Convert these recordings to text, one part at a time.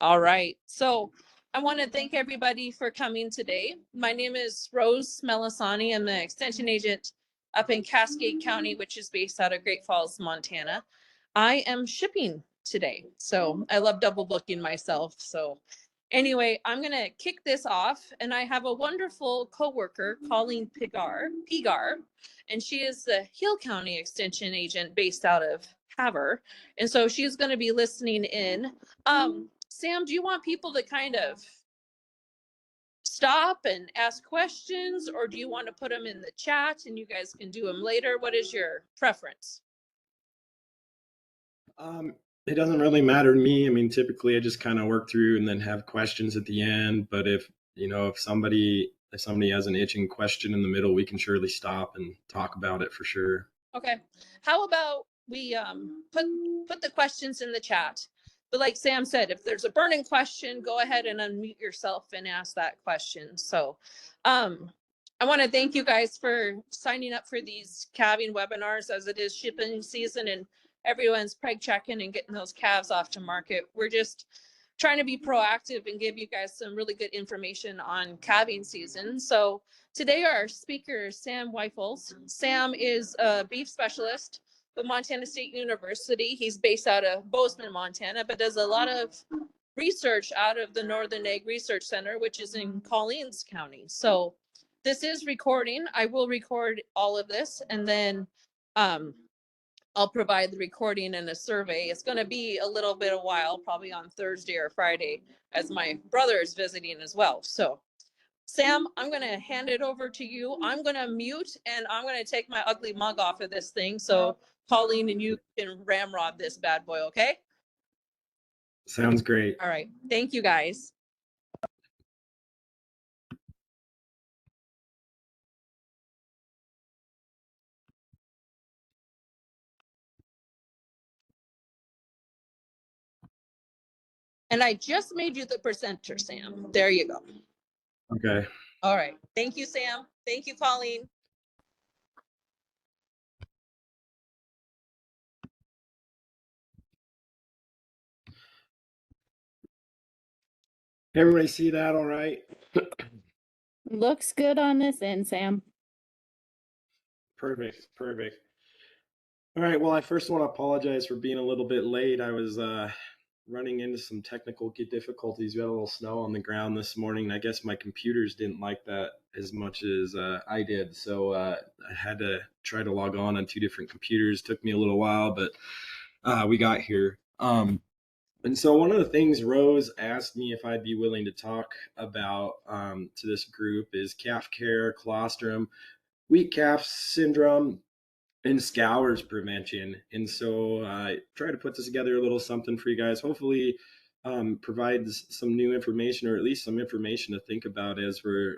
All right. So I want to thank everybody for coming today. My name is Rose Melisani. I'm the extension agent up in Cascade County, which is based out of Great Falls, Montana. I am shipping today. So I love double booking myself. So anyway, I'm going to kick this off. And I have a wonderful coworker, Colleen Pigar, and she is the Hill County extension agent based out of Havre. And so she's going to be listening in. Sam, do you want people to kind of stop and ask questions, or do you want to put them in the chat and you guys can do them later? What is your preference? It doesn't really matter to me. I mean, typically I just kind of work through and then have questions at the end. But if somebody has an itching question in the middle, we can surely stop and talk about it for sure. Okay. How about we put the questions in the chat? But like Sam said, if there's a burning question, go ahead and unmute yourself and ask that question. So I want to thank you guys for signing up for these calving webinars, as it is shipping season and everyone's preg checking and getting those calves off to market. We're just trying to be proactive and give you guys some really good information on calving season. So today our speaker is Sam Wyffels. Sam is a beef specialist with Montana State University. He's based out of Bozeman, Montana, but does a lot of research out of the Northern Egg Research Center, which is in Collins County. So this is recording. I will record all of this, and then I'll provide the recording and a survey. It's going to be a little bit a while, probably on Thursday or Friday, as my brother is visiting as well. So Sam, I'm going to hand it over to you. I'm going to mute and I'm going to take my ugly mug off of this thing. So Colleen and you can ramrod this bad boy, okay? Sounds great. All right. Thank you, guys. And I just made you the presenter, Sam. There you go. Okay. All right. Thank you, Sam. Thank you, Colleen. Everybody see that all right? Looks good on this end, Sam. Perfect. All right, well, I first want to apologize for being a little bit late. I was running into some technical difficulties. We had a little snow on the ground this morning. I guess my computers didn't like that as much as I did. So I had to try to log on 2 different computers. Took me a little while, but we got here. And so one of the things Rose asked me if I'd be willing to talk about to this group is calf care, colostrum, weak calf syndrome, and scours prevention. And so I try to put this together a little something for you guys. Hopefully provides some new information, or at least some information to think about as we're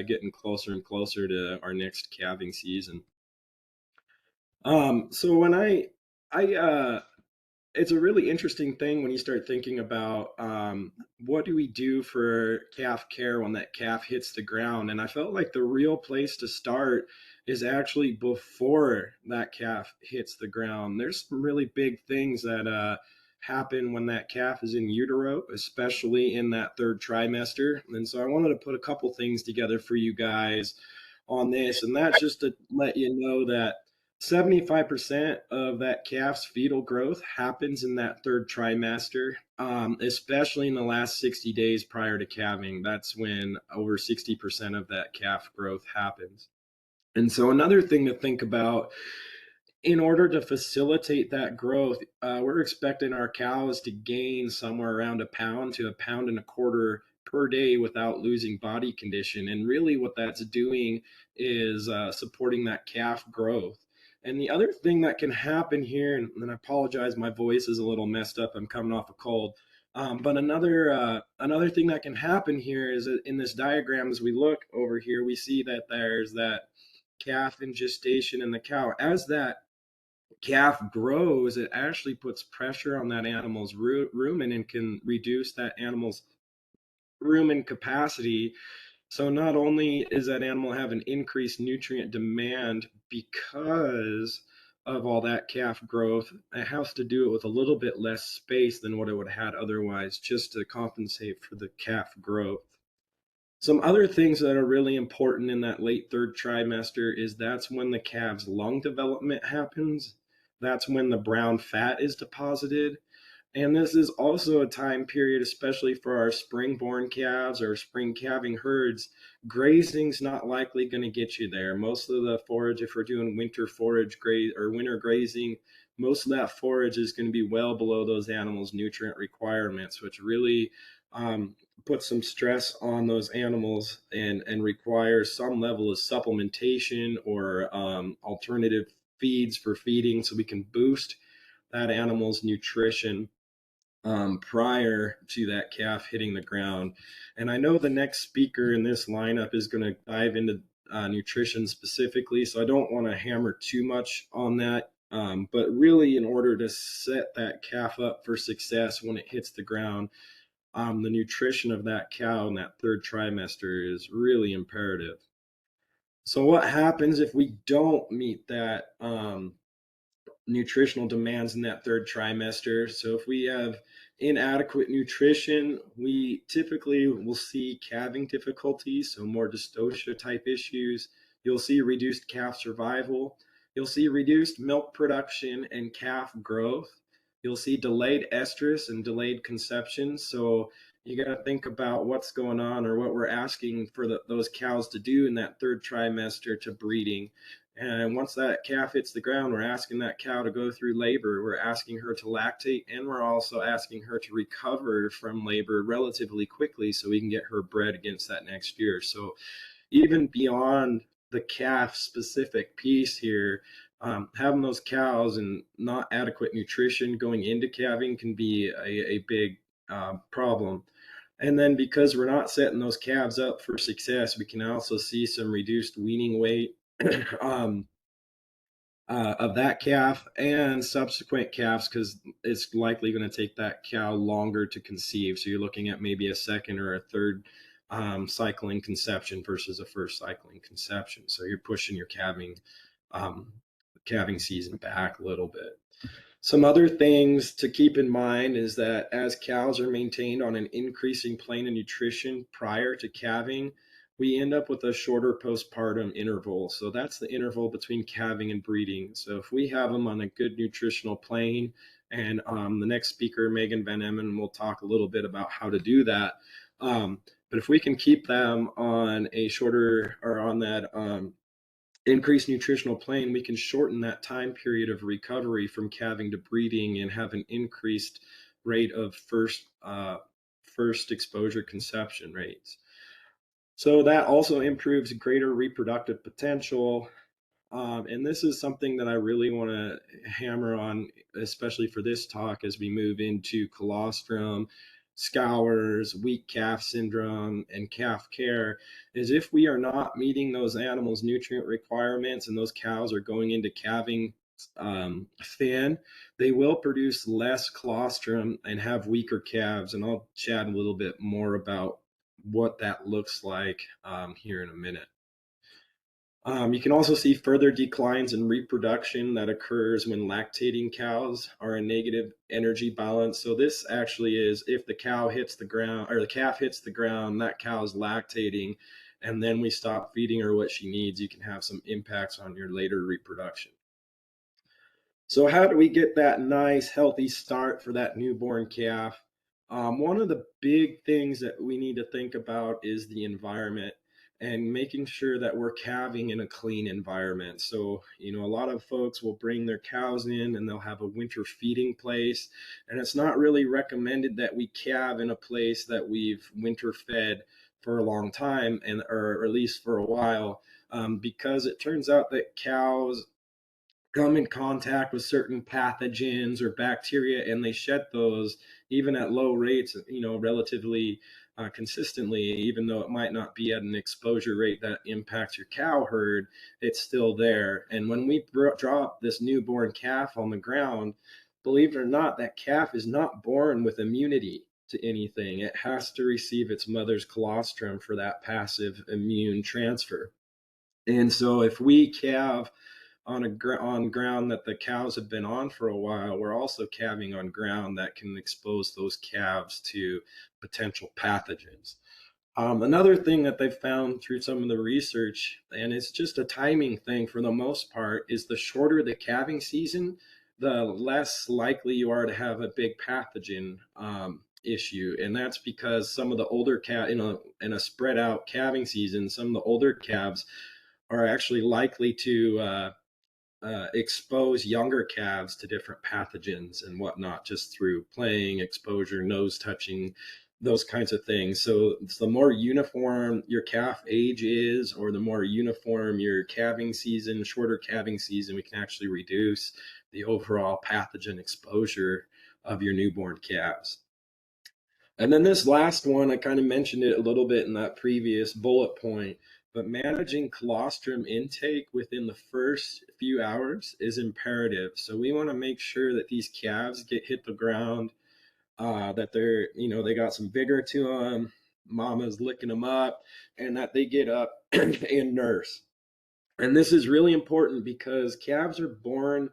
getting closer and closer to our next calving season. So when it's a really interesting thing when you start thinking about what do we do for calf care when that calf hits the ground. And I felt like the real place to start is actually before that calf hits the ground. There's some really big things that happen when that calf is in utero, especially in that 3rd trimester. And so I wanted to put a couple things together for you guys on this, and that's just to let you know that 75% of that calf's fetal growth happens in that 3rd trimester, especially in the last 60 days prior to calving. That's when over 60% of that calf growth happens. And so another thing to think about, in order to facilitate that growth, we're expecting our cows to gain somewhere around 1 pound to 1.25 pounds per day without losing body condition. And really what that's doing is supporting that calf growth. And the other thing that can happen here, and I apologize, my voice is a little messed up. I'm coming off a cold. But another thing that can happen here is that in this diagram, as we look over here, we see that there's that calf in gestation in the cow. As that calf grows, it actually puts pressure on that animal's rumen and can reduce that animal's rumen capacity. So not only is that animal have an increased nutrient demand because of all that calf growth, it has to do it with a little bit less space than what it would have had otherwise, just to compensate for the calf growth. Some other things that are really important in that late third trimester is that's when the calf's lung development happens. That's when the brown fat is deposited. And this is also a time period, especially for our spring-born calves or spring calving herds. Grazing's not likely going to get you there. Most of the forage, if we're doing winter forage graze or winter grazing, most of that forage is going to be well below those animals' nutrient requirements, which really puts some stress on those animals and requires some level of supplementation or alternative feeds for feeding so we can boost that animal's nutrition prior to that calf hitting the ground. And I know the next speaker in this lineup is going to dive into nutrition specifically, so I don't want to hammer too much on that. But really, in order to set that calf up for success when it hits the ground, the nutrition of that cow in that third trimester is really imperative. So what happens if we don't meet that nutritional demands in that third trimester? So if we have inadequate nutrition, we typically will see calving difficulties, so more dystocia type issues. You'll see reduced calf survival. You'll see reduced milk production and calf growth. You'll see delayed estrus and delayed conception. So you got to think about what's going on or what we're asking for those cows to do in that third trimester to breeding. And once that calf hits the ground, we're asking that cow to go through labor. We're asking her to lactate, and we're also asking her to recover from labor relatively quickly so we can get her bred against that next year. So even beyond the calf specific piece here, having those cows and not adequate nutrition going into calving can be a big problem. And then because we're not setting those calves up for success, we can also see some reduced weaning weight of that calf and subsequent calves, because it's likely going to take that cow longer to conceive. So you're looking at maybe a second or a third cycling conception versus a first cycling conception. So you're pushing your calving season back a little bit. Some other things to keep in mind is that as cows are maintained on an increasing plane of nutrition prior to calving, we end up with a shorter postpartum interval. So that's the interval between calving and breeding. So if we have them on a good nutritional plane, and the next speaker, Megan Van Emmen, will talk a little bit about how to do that. But if we can keep them on a shorter or on that increased nutritional plane, we can shorten that time period of recovery from calving to breeding and have an increased rate of first exposure conception rates. So that also improves greater reproductive potential. And this is something that I really want to hammer on, especially for this talk as we move into colostrum, scours, weak calf syndrome, and calf care, is if we are not meeting those animals' nutrient requirements and those cows are going into calving thin, they will produce less colostrum and have weaker calves. And I'll chat a little bit more about what that looks like here in a minute. You can also see further declines in reproduction that occurs when lactating cows are in negative energy balance. So this actually is if the cow hits the ground or the calf hits the ground, that cow is lactating, and then we stop feeding her what she needs, you can have some impacts on your later reproduction. So how do we get that nice healthy start for that newborn calf? One of the big things that we need to think about is the environment and making sure that we're calving in a clean environment. So, a lot of folks will bring their cows in and they'll have a winter feeding place. And it's not really recommended that we calve in a place that we've winter fed for a long time, or at least for a while, because it turns out that cows come in contact with certain pathogens or bacteria, and they shed those even at low rates, relatively consistently, even though it might not be at an exposure rate that impacts your cow herd, it's still there. And when we drop this newborn calf on the ground, believe it or not, that calf is not born with immunity to anything. It has to receive its mother's colostrum for that passive immune transfer. And so if we calve on ground that the cows have been on for a while, we're also calving on ground that can expose those calves to potential pathogens. Another thing that they've found through some of the research, and it's just a timing thing for the most part, is the shorter the calving season, the less likely you are to have a big pathogen issue. And that's because some of the older in a spread out calving season, some of the older calves are actually likely to expose younger calves to different pathogens and whatnot, just through playing, exposure, nose touching, those kinds of things. So the more uniform your calf age is, or the more uniform your calving season, shorter calving season, we can actually reduce the overall pathogen exposure of your newborn calves. And then this last one, I kind of mentioned it a little bit in that previous bullet point, but managing colostrum intake within the first few hours is imperative. So we want to make sure that these calves hit the ground, that they're, they got some vigor to them, mama's licking them up, and that they get up and nurse. And this is really important because calves are born,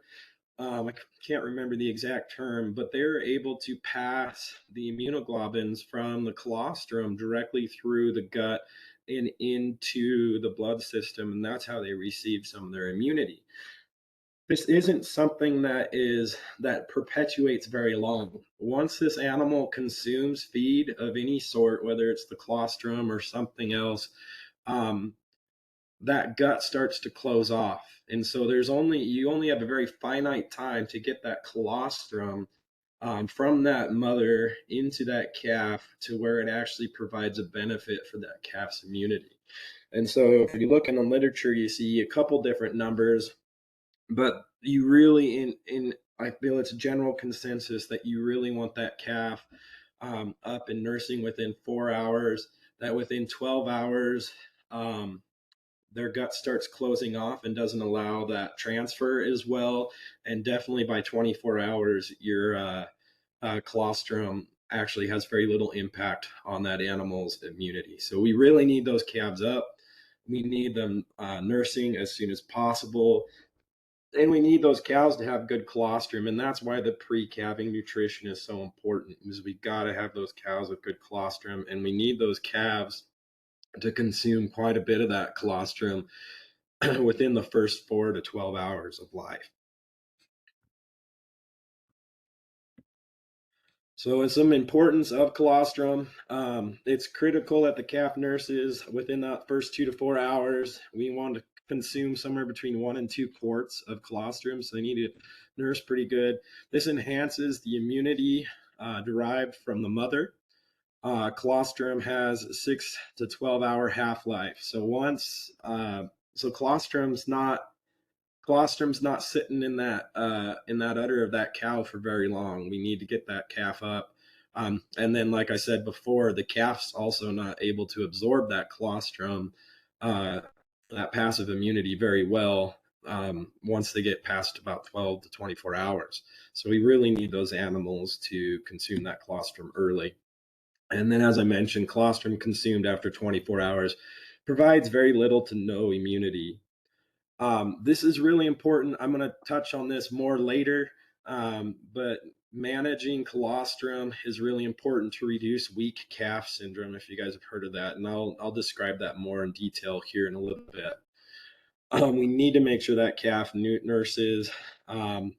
I can't remember the exact term, but they're able to pass the immunoglobulins from the colostrum directly through the gut and into the blood system, and that's how they receive some of their immunity. This isn't something that perpetuates very long. Once this animal consumes feed of any sort, whether it's the colostrum or something else, that gut starts to close off. And so you only have a very finite time to get that colostrum from that mother into that calf to where it actually provides a benefit for that calf's immunity. And so if you look in the literature, you see a couple different numbers, but you really, I feel it's a general consensus that you really want that calf up and nursing within 4 hours, that within 12 hours, their gut starts closing off and doesn't allow that transfer as well. And definitely by 24 hours, your colostrum actually has very little impact on that animal's immunity. So we really need those calves up. We need them nursing as soon as possible. And we need those cows to have good colostrum. And that's why the pre-calving nutrition is so important, is we got to have those cows with good colostrum. And we need those calves to consume quite a bit of that colostrum within the first 4 to 12 hours of life. So it's some importance of colostrum. It's critical that the calf nurses within that first 2 to 4 hours. We want to consume somewhere between 1 and 2 quarts of colostrum, so they need to nurse pretty good. This enhances the immunity derived from the mother. Colostrum has 6 to 12 hour half-life. So colostrum's not sitting in that udder of that cow for very long. We need to get that calf up. And then, like I said before, the calf's also not able to absorb that colostrum, that passive immunity very well once they get past about 12 to 24 hours. So we really need those animals to consume that colostrum early. And then, as I mentioned, colostrum consumed after 24 hours provides very little to no immunity. This is really important. I'm going to touch on this more later, but managing colostrum is really important to reduce weak calf syndrome, if you guys have heard of that. And I'll describe that more in detail here in a little bit. We need to make sure that calf nurses. And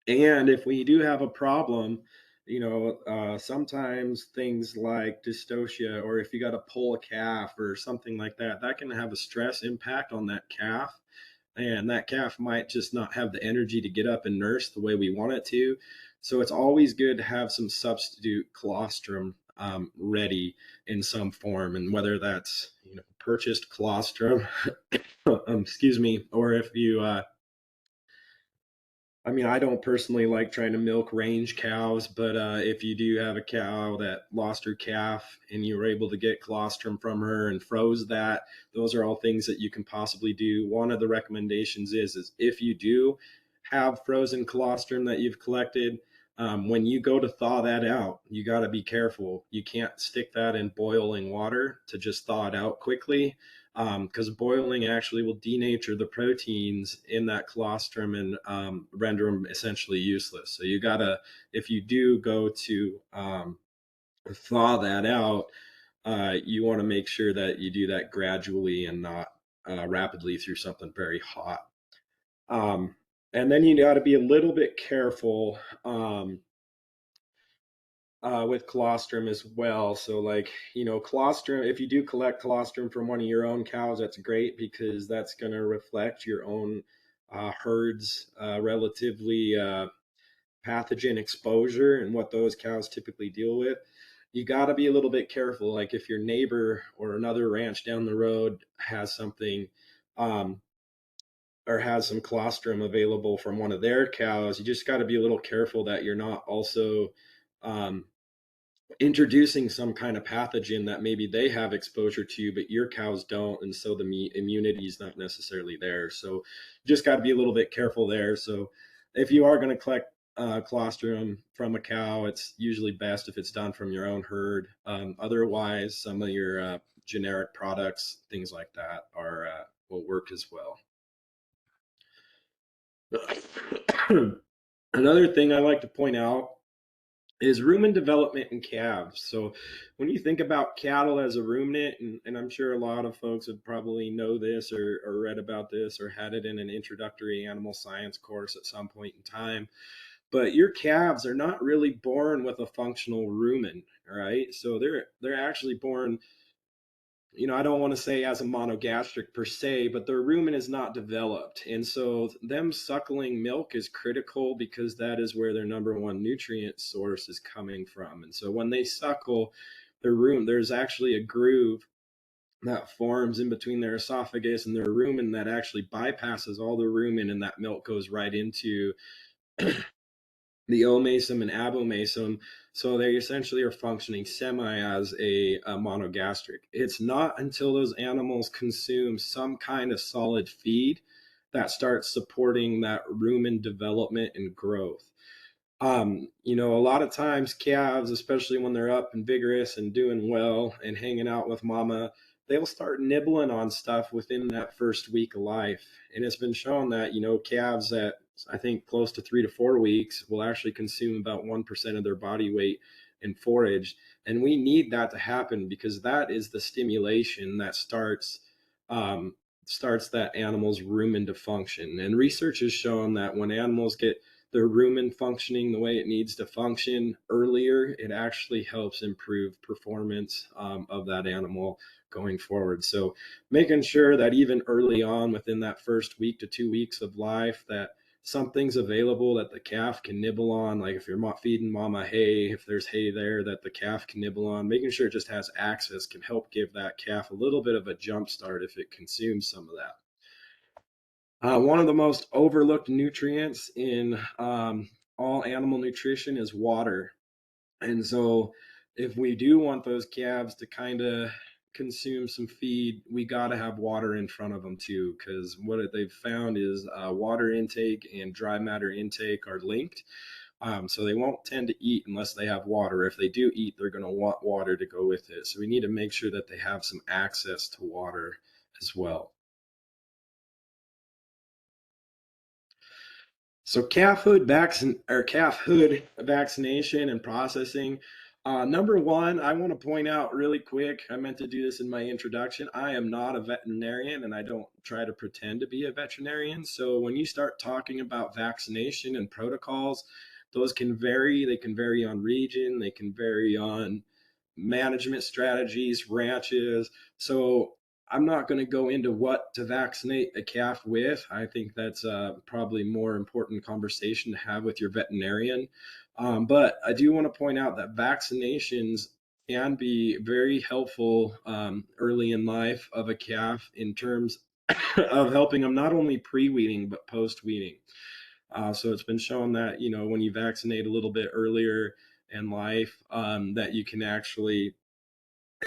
if we do have a problem, sometimes things like dystocia, or if you got to pull a calf or something like that, that can have a stress impact on that calf. And that calf might just not have the energy to get up and nurse the way we want it to. So it's always good to have some substitute colostrum ready in some form. And whether that's, purchased colostrum, excuse me, or if you, I don't personally like trying to milk range cows, but if you do have a cow that lost her calf and you were able to get colostrum from her and froze that, those are all things that you can possibly do. One of the recommendations is if you do have frozen colostrum that you've collected, When you go to thaw that out, you got to be careful. You can't stick that in boiling water to just thaw it out quickly, because boiling actually will denature the proteins in that colostrum and render them essentially useless. So you gotta, if you do go to thaw that out, you want to make sure that you do that gradually and not rapidly through something very hot. And then you got to be a little bit careful with colostrum as well. So like, colostrum, if you do collect colostrum from one of your own cows, that's great, because that's going to reflect your own herd's relatively pathogen exposure and what those cows typically deal with. You got to be a little bit careful. Like if your neighbor or another ranch down the road has something, or has some colostrum available from one of their cows, you just got to be a little careful that you're not also um, introducing some kind of pathogen that maybe they have exposure to, but your cows don't. And so the immunity is not necessarily there. So you just got to be a little bit careful there. So if you are going to collect colostrum from a cow, it's usually best if it's done from your own herd. Otherwise, some of your generic products, things like that, are will work as well. Another thing I like to point out is rumen development in calves. So when you think about cattle as a ruminant, and I'm sure a lot of folks would probably know this or read about this or had it in an introductory animal science course at some point in time, but your calves are not really born with a functional rumen, right? So they're actually born, I don't want to say as a monogastric per se, but their rumen is not developed. And so them suckling milk is critical, because that is where their number one nutrient source is coming from. And so when they suckle their rumen, there's actually a groove that forms in between their esophagus and their rumen that actually bypasses all the rumen, and that milk goes right into the omasum and abomasum. So they essentially are functioning semi as a monogastric. It's not until those animals consume some kind of solid feed that starts supporting that rumen development and growth. A lot of times calves, especially when they're up and vigorous and doing well and hanging out with mama, they'll start nibbling on stuff within that first week of life. And it's been shown that, calves at, I think, close to 3 to 4 weeks will actually consume about 1% of their body weight in forage. And we need that to happen, because that is the stimulation that starts that animal's rumen to function. And research has shown that when animals get their rumen functioning the way it needs to function earlier, it actually helps improve performance of that animal going forward. So making sure that even early on, within that first week to 2 weeks of life, that something's available that the calf can nibble on. Like if you're feeding mama hay, if there's hay there that the calf can nibble on, making sure it just has access can help give that calf a little bit of a jump start if it consumes some of that. One of the most overlooked nutrients in all animal nutrition is water. And so if we do want those calves to kind of consume some feed, we got to have water in front of them too, because what they've found is water intake and dry matter intake are linked. So they won't tend to eat unless they have water. If they do eat, they're going to want water to go with it. So we need to make sure that they have some access to water as well. So calf hood vaccination and processing. Number one, I want to point out really quick, I meant to do this in my introduction. I am not a veterinarian, and I don't try to pretend to be a veterinarian. So when you start talking about vaccination and protocols, those can vary. They can vary on region. They can vary on management strategies, ranches. So I'm not going to go into what to vaccinate a calf with. I think that's probably more important conversation to have with your veterinarian. But I do want to point out that vaccinations can be very helpful early in life of a calf in terms of helping them not only pre-weaning but post-weaning. So it's been shown that, when you vaccinate a little bit earlier in life, that you can actually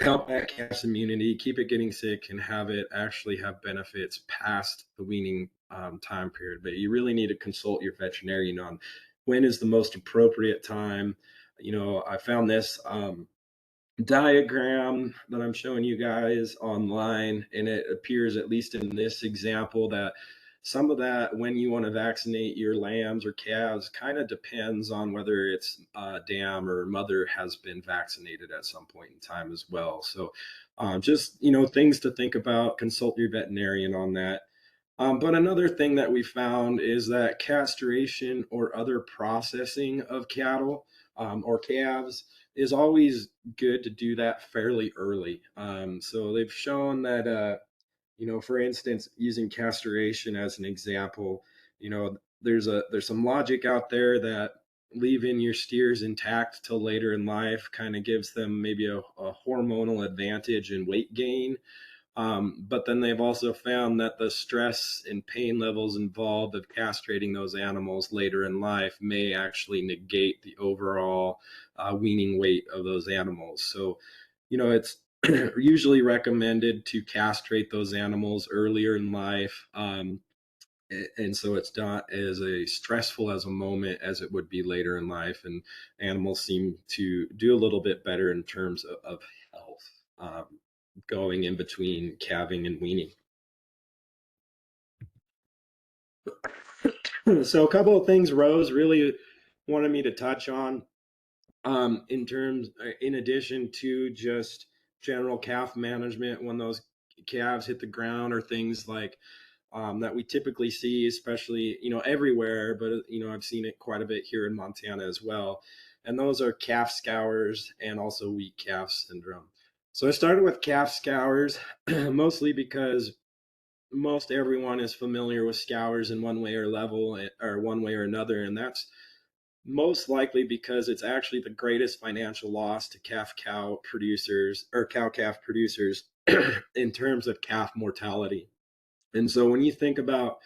help that calf's immunity, keep it getting sick, and have it actually have benefits past the weaning time period. But you really need to consult your veterinarian on when is the most appropriate time. I found this diagram that I'm showing you guys online, and it appears, at least in this example, that some of that, when you want to vaccinate your lambs or calves, kind of depends on whether it's dam or mother has been vaccinated at some point in time as well. So just things to think about. Consult your veterinarian on that. But another thing that we found is that castration or other processing of cattle or calves is always good to do that fairly early. So they've shown that, for instance, using castration as an example, there's some logic out there that leaving your steers intact till later in life kind of gives them maybe a hormonal advantage in weight gain. But then they've also found that the stress and pain levels involved of castrating those animals later in life may actually negate the overall weaning weight of those animals. So, it's usually recommended to castrate those animals earlier in life. And so it's not as a stressful as a moment as it would be later in life. And animals seem to do a little bit better in terms of health. Going in between calving and weaning. So a couple of things Rose really wanted me to touch on in addition to just general calf management when those calves hit the ground, or things like that we typically see, especially, everywhere, but, I've seen it quite a bit here in Montana as well. And those are calf scours and also weak calf syndrome. So I started with calf scours mostly because most everyone is familiar with scours in one way or one way or another, and that's most likely because it's actually the greatest financial loss to cow producers or cow calf producers in terms of calf mortality. And so when you think about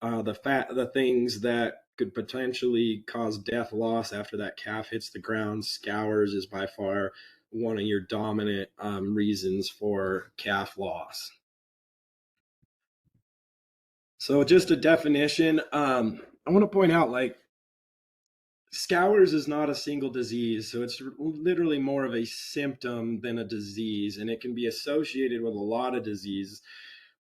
the things that could potentially cause death loss after that calf hits the ground, scours is by far one of your dominant reasons for calf loss. So just a definition, I want to point out, like, scours is not a single disease, so it's literally more of a symptom than a disease, and it can be associated with a lot of diseases,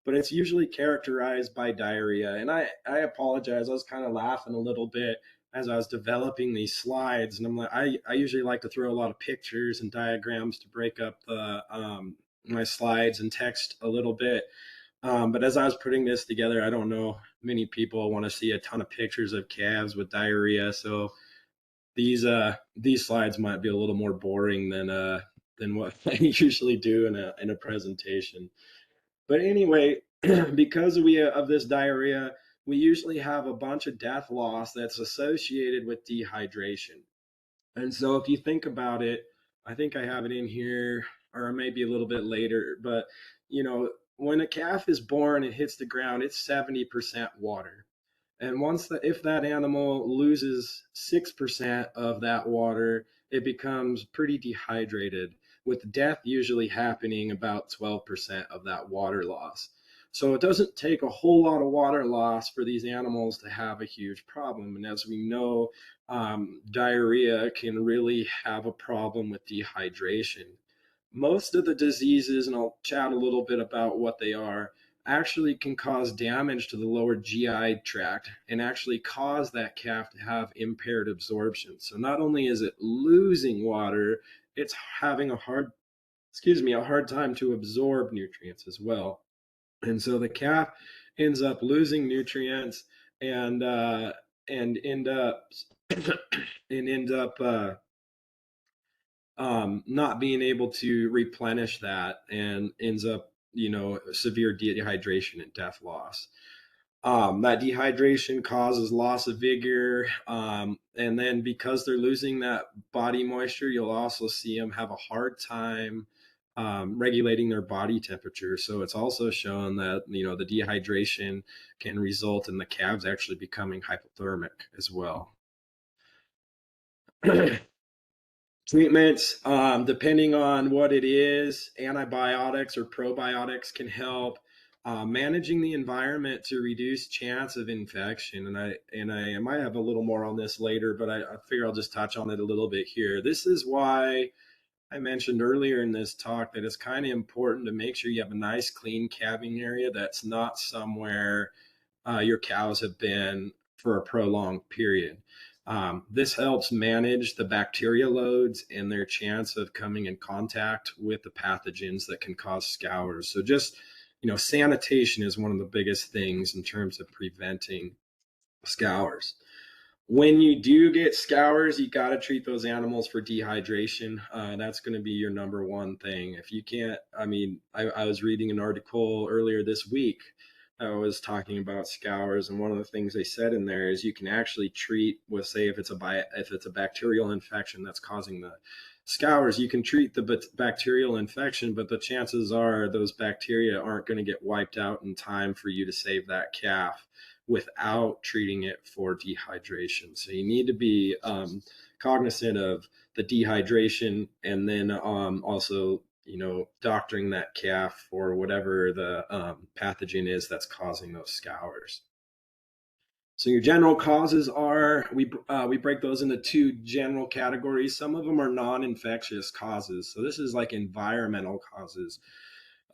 but it's usually characterized by diarrhea. And I apologize, I was kind of laughing a little bit as I was developing these slides, and I'm like, I usually like to throw a lot of pictures and diagrams to break up the my slides and text a little bit. But as I was putting this together, I don't know many people want to see a ton of pictures of calves with diarrhea, so these slides might be a little more boring than what I usually do in a presentation. But anyway, because of this diarrhea, we usually have a bunch of death loss that's associated with dehydration. And so if you think about it, I think I have it in here, or maybe a little bit later, but when a calf is born, it hits the ground, it's 70% water. And if that animal loses 6% of that water, it becomes pretty dehydrated, with death usually happening about 12% of that water loss. So it doesn't take a whole lot of water loss for these animals to have a huge problem. And as we know, diarrhea can really have a problem with dehydration. Most of the diseases, and I'll chat a little bit about what they are, actually can cause damage to the lower GI tract and actually cause that calf to have impaired absorption. So not only is it losing water, it's having a hard time to absorb nutrients as well. And so the calf ends up losing nutrients and end up not being able to replenish that, and ends up, severe dehydration and death loss. That dehydration causes loss of vigor. And then because they're losing that body moisture, you'll also see them have a hard time regulating their body temperature. So it's also shown that, the dehydration can result in the calves actually becoming hypothermic as well. Treatments, depending on what it is, antibiotics or probiotics can help. managing the environment to reduce chance of infection. And I might have a little more on this later, but I figure I'll just touch on it a little bit here. This is why I mentioned earlier in this talk that it's kind of important to make sure you have a nice clean calving area that's not somewhere your cows have been for a prolonged period. This helps manage the bacteria loads and their chance of coming in contact with the pathogens that can cause scours. So just, sanitation is one of the biggest things in terms of preventing scours. When you do get scours, you got to treat those animals for dehydration. That's going to be your number one thing. If you can't, I was reading an article earlier this week. I was talking about scours, and one of the things they said in there is you can actually treat with, say, if it's a bacterial infection that's causing the scours, you can treat the bacterial infection, but the chances are those bacteria aren't going to get wiped out in time for you to save that calf without treating it for dehydration. So you need to be cognizant of the dehydration, and then also doctoring that calf for whatever the pathogen is that's causing those scours. So your general causes are, we break those into two general categories. Some of them are non-infectious causes. So this is like environmental causes,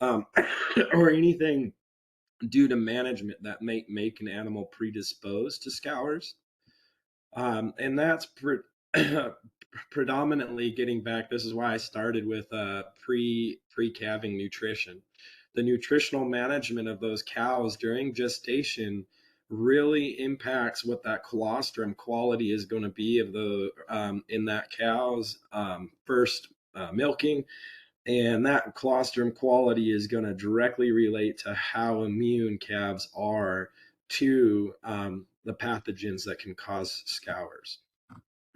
or anything due to management that make an animal predisposed to scours. And that's predominantly getting back. This is why I started with pre-calving nutrition. The nutritional management of those cows during gestation really impacts what that colostrum quality is going to be of the in that cow's first milking. And that colostrum quality is going to directly relate to how immune calves are to the pathogens that can cause scours.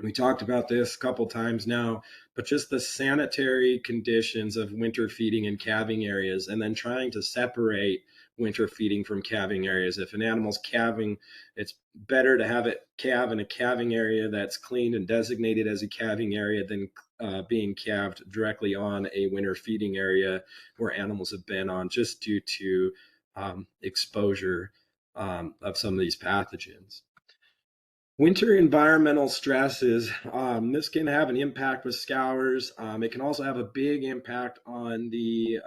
We talked about this a couple times now, but just the sanitary conditions of winter feeding in calving areas, and then trying to separate winter feeding from calving areas. If an animal's calving, it's better to have it calve in a calving area that's cleaned and designated as a calving area than being calved directly on a winter feeding area where animals have been on, just due to exposure of some of these pathogens. Winter environmental stresses, this can have an impact with scours. It can also have a big impact on the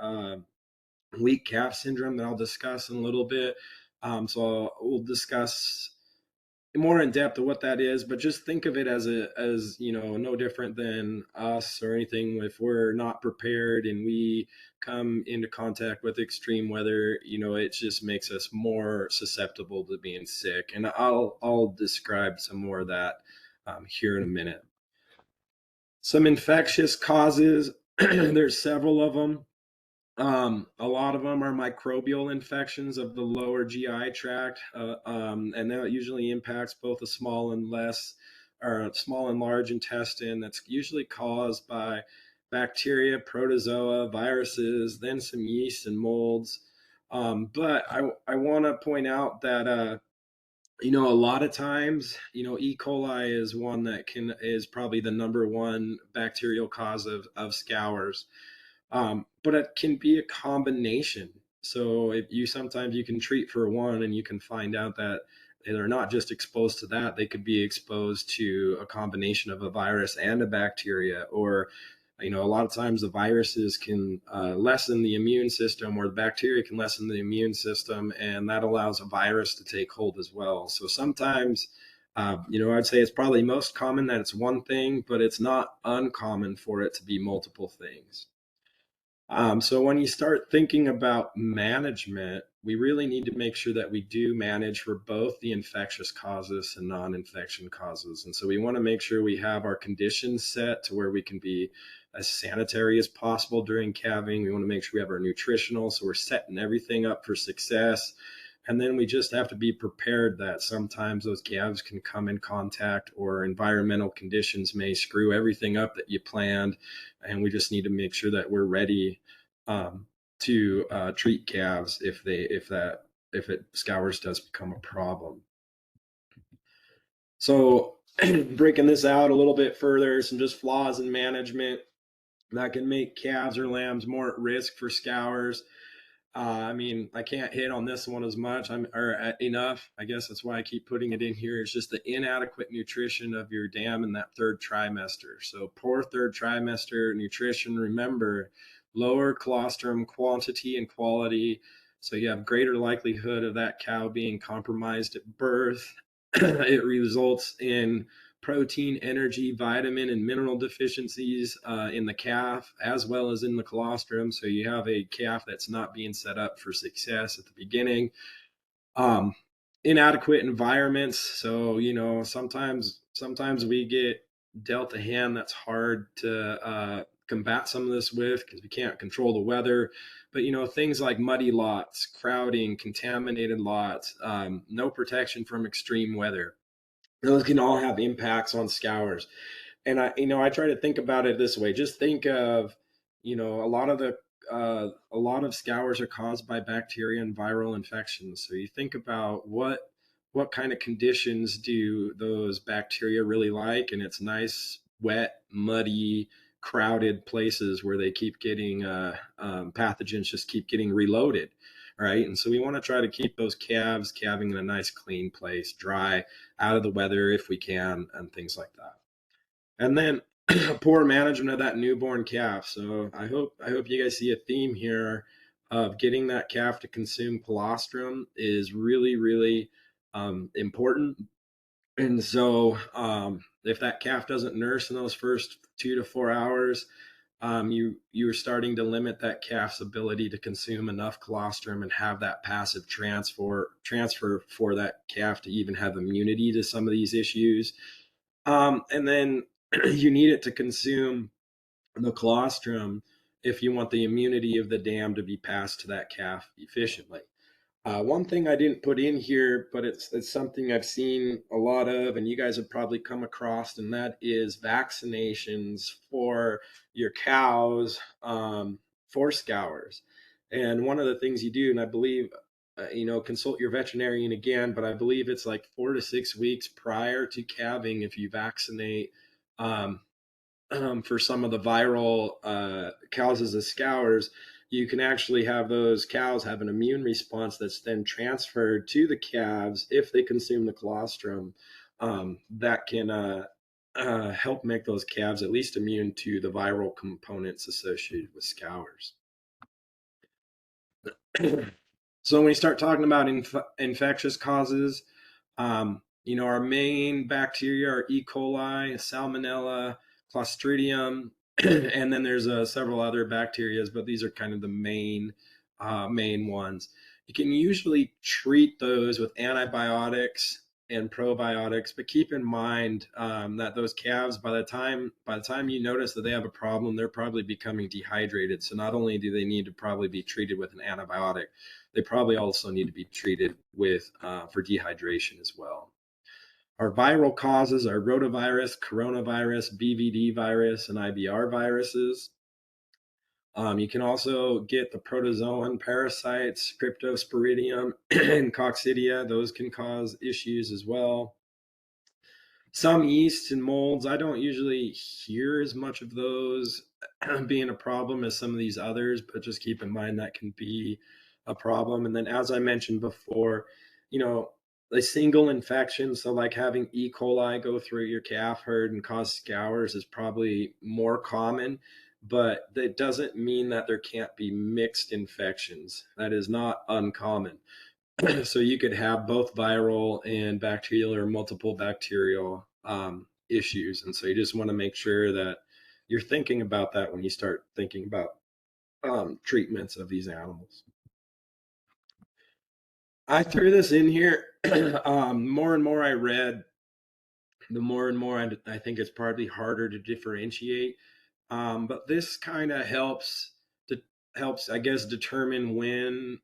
weak calf syndrome that I'll discuss in a little bit. So we'll discuss more in depth of what that is, but just think of it as no different than us or anything. If we're not prepared and we come into contact with extreme weather, it just makes us more susceptible to being sick. And I'll describe some more of that here in a minute. Some infectious causes, there's several of them. A lot of them are microbial infections of the lower GI tract, and that usually impacts both the small and large intestine. That's usually caused by bacteria, protozoa, viruses, then some yeast and molds. But I want to point out that a lot of times, E. coli is one that is probably the number one bacterial cause of scours. But it can be a combination. So sometimes you can treat for one and you can find out that they're not just exposed to that, they could be exposed to a combination of a virus and a bacteria. Or, a lot of times the viruses can lessen the immune system, or the bacteria can lessen the immune system, and that allows a virus to take hold as well. So sometimes, I'd say it's probably most common that it's one thing, but it's not uncommon for it to be multiple things. So when you start thinking about management, we really need to make sure that we do manage for both the infectious causes and non-infection causes. And so we want to make sure we have our conditions set to where we can be as sanitary as possible during calving. We want to make sure we have our nutritional, so we're setting everything up for success. And then we just have to be prepared that sometimes those calves can come in contact, or environmental conditions may screw everything up that you planned. And we just need to make sure that we're ready to treat calves if scours does become a problem. So breaking this out a little bit further, some just flaws in management that can make calves or lambs more at risk for scours. I mean, I can't hit on this one as much. Enough. I guess that's why I keep putting it in here. It's just the inadequate nutrition of your dam in that third trimester. So poor third trimester nutrition. Remember, lower colostrum quantity and quality. So you have greater likelihood of that cow being compromised at birth. It results in protein, energy, vitamin, and mineral deficiencies in the calf as well as in the colostrum. So you have a calf that's not being set up for success at the beginning. Um, Inadequate environments. So sometimes we get dealt a hand that's hard to combat some of this with because we can't control the weather. But things like muddy lots, crowding, contaminated lots, no protection from extreme weather, those can all have impacts on scours. And I try to think about it this way. Just think of, a lot of scours are caused by bacteria and viral infections. So you think about what kind of conditions do those bacteria really like, and it's nice, wet, muddy, crowded places where they keep getting pathogens just keep getting reloaded, right? And so we want to try to keep those calves calving in a nice, clean place, dry, out of the weather if we can, and things like that. And then poor management of that newborn calf. So I hope you guys see a theme here of getting that calf to consume colostrum is really, really important. And so if that calf doesn't nurse in those first 2 to 4 hours, you're starting to limit that calf's ability to consume enough colostrum and have that passive transfer for that calf to even have immunity to some of these issues. And then you need it to consume the colostrum if you want the immunity of the dam to be passed to that calf efficiently. One thing I didn't put in here, but it's something I've seen a lot of, and you guys have probably come across, and that is vaccinations for your cows for scours. And one of the things you do, and I believe, consult your veterinarian again, but I believe it's like 4 to 6 weeks prior to calving if you vaccinate um, for some of the viral causes of scours, you can actually have those cows have an immune response that's then transferred to the calves if they consume the colostrum. That can help make those calves at least immune to the viral components associated with scours. So when we start talking about infectious causes, our main bacteria are E. coli, Salmonella, Clostridium, and then there's several other bacteria, but these are kind of the main ones. You can usually treat those with antibiotics and probiotics, but keep in mind that those calves, by the time you notice that they have a problem, they're probably becoming dehydrated. So not only do they need to probably be treated with an antibiotic, they probably also need to be treated with for dehydration as well. Our viral causes are rotavirus, coronavirus, BVD virus, and IBR viruses. You can also get the protozoan parasites, Cryptosporidium and Coccidia. Those can cause issues as well. Some yeasts and molds, I don't usually hear as much of those being a problem as some of these others, but just keep in mind that can be a problem. And then, as I mentioned before, a single infection, so like having E. coli go through your calf herd and cause scours, is probably more common, but that doesn't mean that there can't be mixed infections. That is not uncommon. So you could have both viral and bacterial or multiple bacterial issues. And so you just want to make sure that you're thinking about that when you start thinking about treatments of these animals. I threw this in here. More and more I read, the more and more I think it's partly harder to differentiate. But this kind of helps, I guess, determine when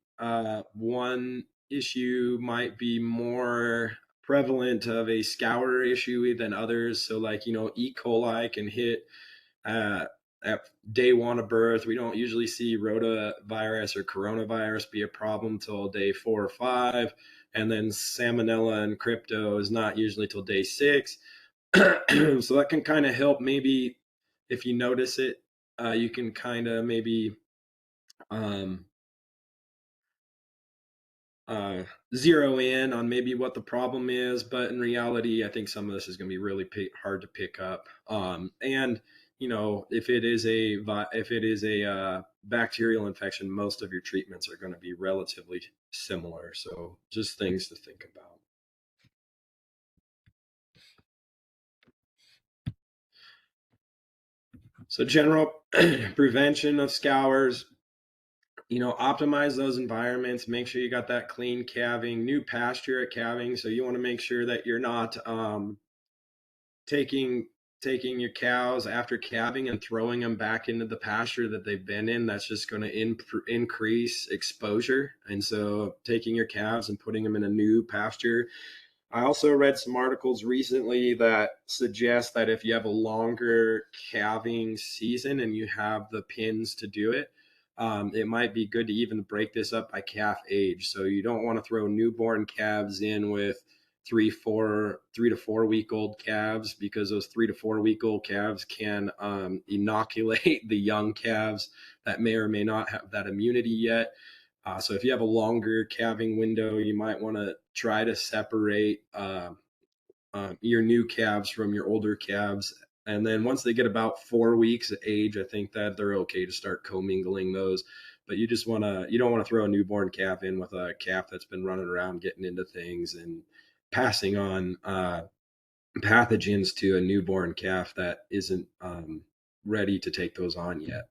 one issue might be more prevalent of a scour issue than others. So, like, E. coli can hit at day one of birth. We don't usually see rotavirus or coronavirus be a problem till day 4 or 5. And then salmonella and crypto is not usually till day 6. So that can kind of help. Maybe if you notice it, you can kind of maybe zero in on maybe what the problem is, but in reality, I think some of this is going to be really hard to pick up. And if it is a bacterial infection, most of your treatments are going to be relatively similar. So just things to think about. So general prevention of scours, optimize those environments, make sure you got that clean calving, new pasture at calving. So you want to make sure that you're not taking your cows after calving and throwing them back into the pasture that they've been in. That's just going to increase exposure. And so taking your calves and putting them in a new pasture. I also read some articles recently that suggest that if you have a longer calving season and you have the pins to do it, it might be good to even break this up by calf age. So you don't want to throw newborn calves in with 3 to 4 week old calves, because those 3 to 4 week old calves can inoculate the young calves that may or may not have that immunity yet. So if you have a longer calving window, you might want to try to separate your new calves from your older calves. And then once they get about 4 weeks of age, I think that they're okay to start commingling those. But you don't want to throw a newborn calf in with a calf that's been running around getting into things and passing on pathogens to a newborn calf that isn't ready to take those on yet.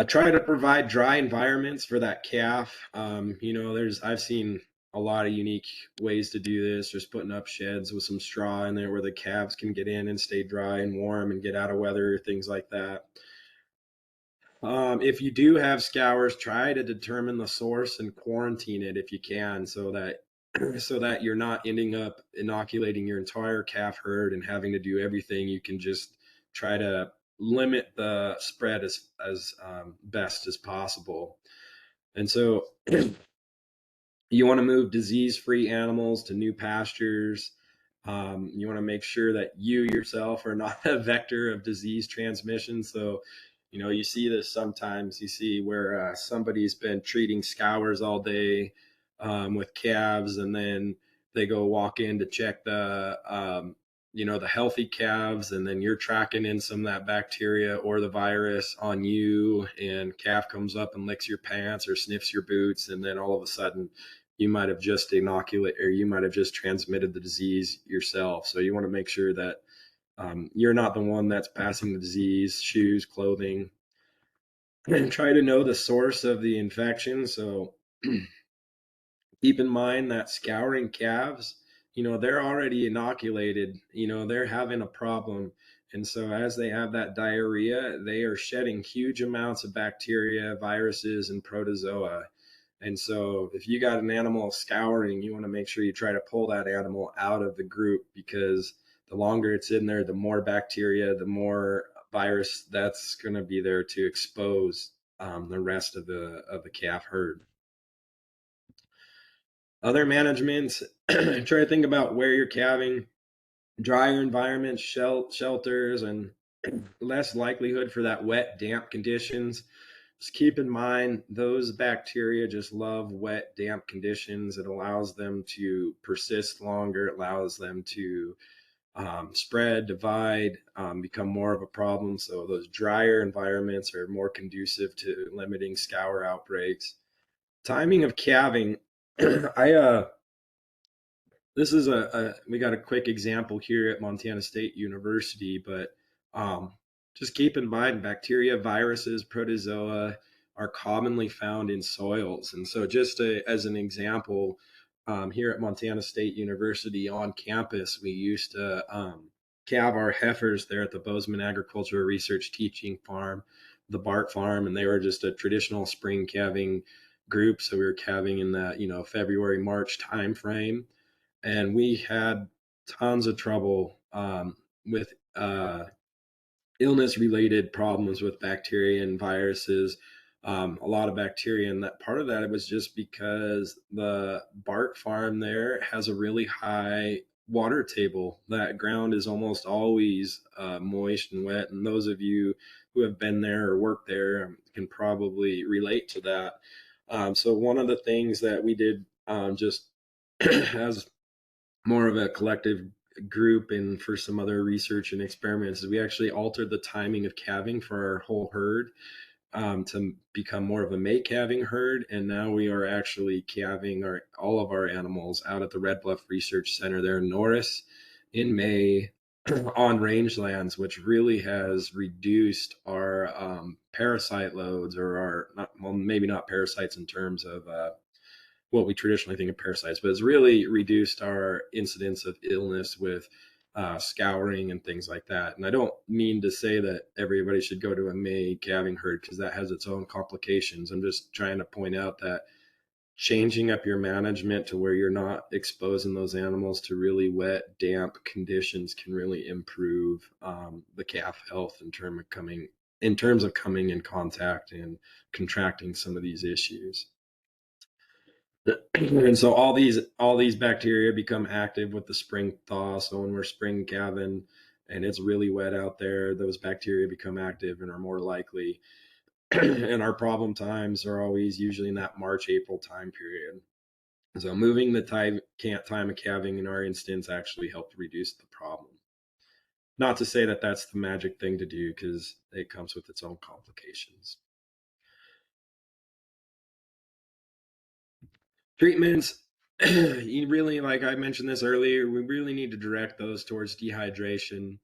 Try to provide dry environments for that calf. I've seen a lot of unique ways to do this, just putting up sheds with some straw in there where the calves can get in and stay dry and warm and get out of weather, things like that. If you do have scours, try to determine the source and quarantine it if you can, so that you're not ending up inoculating your entire calf herd and having to do everything. You can just try to limit the spread as best as possible. And so you want to move disease-free animals to new pastures. You want to make sure that you yourself are not a vector of disease transmission. So, you see this sometimes. You see where somebody's been treating scours all day with calves, and then they go walk in to check the healthy calves, and then you're tracking in some of that bacteria or the virus on you, and calf comes up and licks your pants or sniffs your boots, and then all of a sudden you might have just transmitted the disease yourself. So you want to make sure that you're not the one that's passing the disease. Shoes, clothing, and try to know the source of the infection. So keep in mind that scouring calves, they're already inoculated, they're having a problem. And so as they have that diarrhea, they are shedding huge amounts of bacteria, viruses, and protozoa. And so if you got an animal scouring, you want to make sure you try to pull that animal out of the group, because the longer it's in there, the more bacteria, the more virus that's going to be there to expose the rest of the calf herd. Other management, try to think about where you're calving. Drier environments, shelters, and less likelihood for that wet, damp conditions. Just keep in mind, those bacteria just love wet, damp conditions. It allows them to persist longer. It allows them to spread, divide, become more of a problem. So those drier environments are more conducive to limiting scour outbreaks. Timing of calving. This is we got a quick example here at Montana State University, but just keep in mind, bacteria, viruses, protozoa are commonly found in soils. And so just as an example, here at Montana State University on campus, we used to calve our heifers there at the Bozeman Agricultural Research Teaching Farm, the BART farm, and they were just a traditional spring calving group. So we were calving in that, February, March timeframe. And we had tons of trouble with illness-related problems with bacteria and viruses, a lot of bacteria. And that part of that, it was just because the BART farm there has a really high water table. That ground is almost always moist and wet, and those of you who have been there or worked there can probably relate to that. So one of the things that we did just as more of a collective group and for some other research and experiments is we actually altered the timing of calving for our whole herd to become more of a May calving herd. And now we are actually calving all of our animals out at the Red Bluff Research Center there in Norris in May on rangelands, which really has reduced our parasite loads, or maybe not parasites in terms of what we traditionally think of parasites, but it's really reduced our incidence of illness with scouring and things like that. And I don't mean to say that everybody should go to a May calving herd, because that has its own complications. I'm just trying to point out that changing up your management to where you're not exposing those animals to really wet, damp conditions can really improve the calf health in terms of coming in contact and contracting some of these issues. And so all these bacteria become active with the spring thaw. So when we're spring calving and it's really wet out there, those bacteria become active and are more likely. And our problem times are always usually in that March-April time period. So moving the time of calving in our instance actually helped reduce the problem. Not to say that that's the magic thing to do, because it comes with its own complications. Treatments, you really, like I mentioned this earlier, we really need to direct those towards dehydration.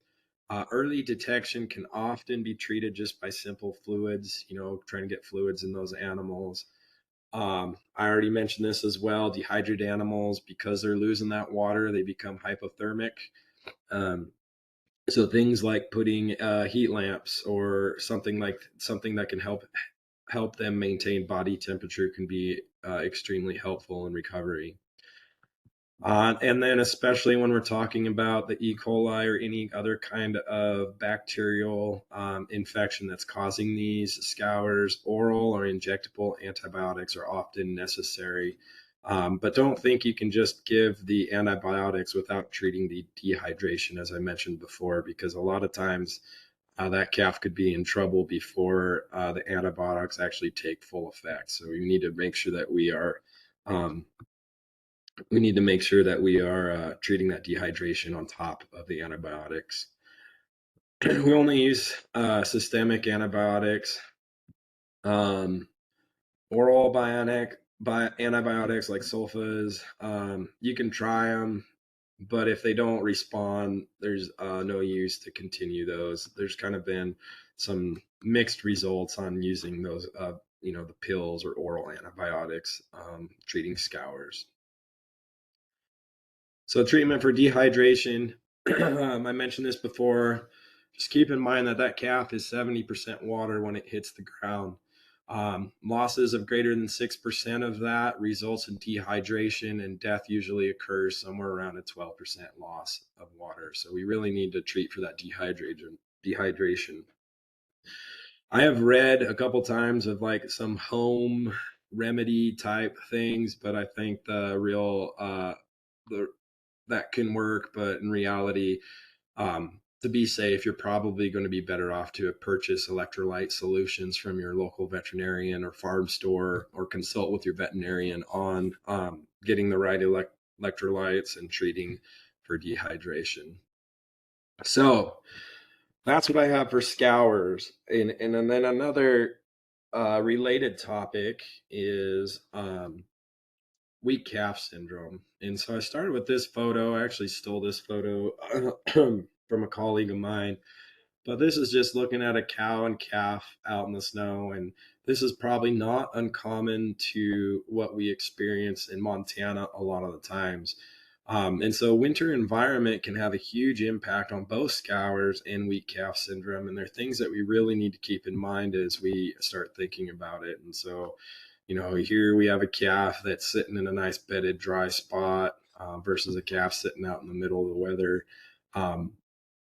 Early detection can often be treated just by simple fluids, trying to get fluids in those animals. I already mentioned this as well. Dehydrated animals, because they're losing that water, they become hypothermic. So things like putting heat lamps or something that can help them maintain body temperature can be extremely helpful in recovery. And then especially when we're talking about the E. coli or any other kind of bacterial infection that's causing these scours, oral or injectable antibiotics are often necessary. But don't think you can just give the antibiotics without treating the dehydration, as I mentioned before, because a lot of times that calf could be in trouble before the antibiotics actually take full effect. So we need to make sure that we are treating that dehydration on top of the antibiotics. We only use systemic antibiotics. Oral antibiotics like sulfas, you can try them, but if they don't respond, there's no use to continue those. There's kind of been some mixed results on using those, the pills or oral antibiotics treating scours. So treatment for dehydration, I mentioned this before, just keep in mind that calf is 70% water when it hits the ground. Losses of greater than 6% of that results in dehydration, and death usually occurs somewhere around a 12% loss of water. So we really need to treat for that dehydration. I have read a couple times of like some home remedy type things, but I think that can work, but in reality, to be safe, you're probably going to be better off to purchase electrolyte solutions from your local veterinarian or farm store, or consult with your veterinarian on getting the right electrolytes and treating for dehydration. So that's what I have for scours. And then another related topic is weak calf syndrome. And so I started with this photo. I actually stole this photo from a colleague of mine, but this is just looking at a cow and calf out in the snow. And this is probably not uncommon to what we experience in Montana a lot of the times. And so winter environment can have a huge impact on both scours and weak calf syndrome. And there are things that we really need to keep in mind as we start thinking about it. And so, here we have a calf that's sitting in a nice bedded dry spot versus a calf sitting out in the middle of the weather.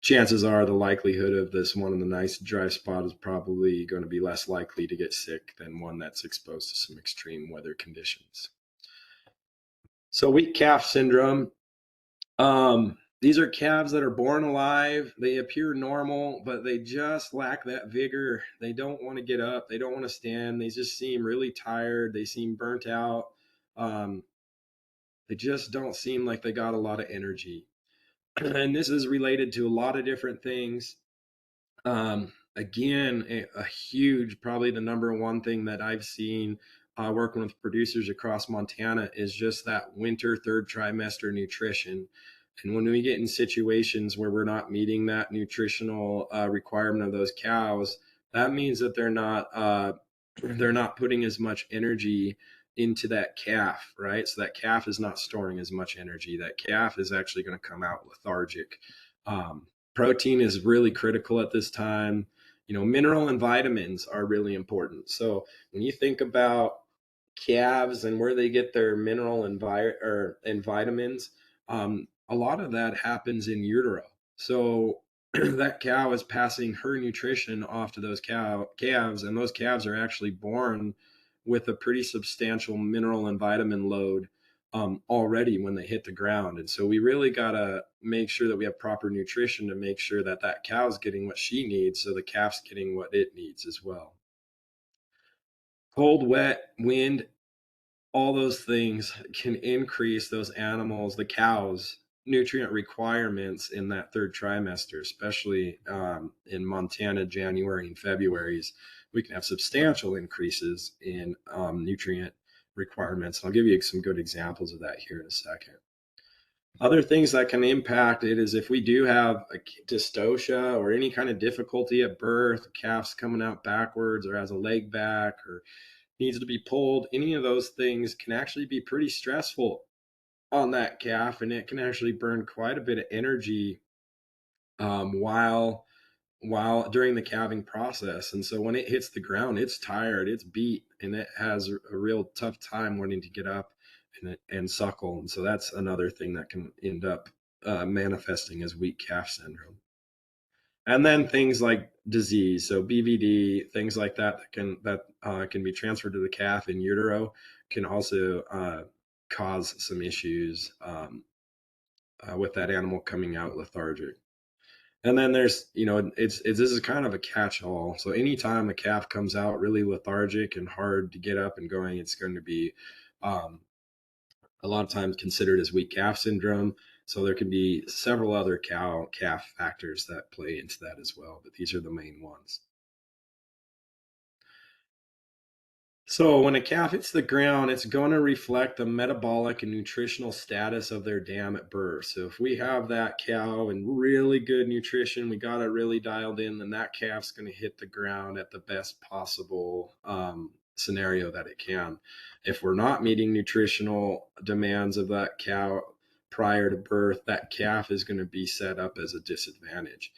Chances are the likelihood of this one in the nice dry spot is probably going to be less likely to get sick than one that's exposed to some extreme weather conditions. So weak calf syndrome These are calves that are born alive. They appear normal, but they just lack that vigor. They don't want to get up. They don't want to stand. They just seem really tired. They seem burnt out. Um, they just don't seem like they got a lot of energy. And this is related to a lot of different things. Again, a huge, probably the number one thing that I've seen working with producers across Montana is just that winter third trimester nutrition. And when we get in situations where we're not meeting that nutritional requirement of those cows, that means that they're not putting as much energy into that calf, right? So that calf is not storing as much energy. That calf is actually going to come out lethargic. Protein is really critical at this time. Mineral and vitamins are really important. So when you think about calves and where they get their mineral and vitamins, a lot of that happens in utero. So that cow is passing her nutrition off to those calves, and those calves are actually born with a pretty substantial mineral and vitamin load already when they hit the ground. And so we really got to make sure that we have proper nutrition to make sure that that cow's getting what she needs, so the calf's getting what it needs as well. Cold, wet, wind, all those things can increase those animals, the cows, nutrient requirements in that third trimester, especially in Montana, January and February's. We can have substantial increases in nutrient requirements. I'll give you some good examples of that here in a second. Other things that can impact it is if we do have a dystocia or any kind of difficulty at birth, the calf's coming out backwards or has a leg back or needs to be pulled, any of those things can actually be pretty stressful on that calf, and it can actually burn quite a bit of energy while during the calving process. And so when it hits the ground, it's tired, it's beat, and it has a real tough time wanting to get up and suckle. And so that's another thing that can end up manifesting as weak calf syndrome. And then things like disease, so BVD, things like that can be transferred to the calf in utero, can also cause some issues with that animal coming out lethargic. And then there's, this is kind of a catch-all. So anytime a calf comes out really lethargic and hard to get up and going, it's going to be a lot of times considered as weak calf syndrome. So there can be several other calf factors that play into that as well, but these are the main ones. So when a calf hits the ground, it's going to reflect the metabolic and nutritional status of their dam at birth. So if we have that cow and really good nutrition, we got it really dialed in, then that calf's going to hit the ground at the best possible scenario that it can. If we're not meeting nutritional demands of that cow prior to birth, that calf is going to be set up as a disadvantage.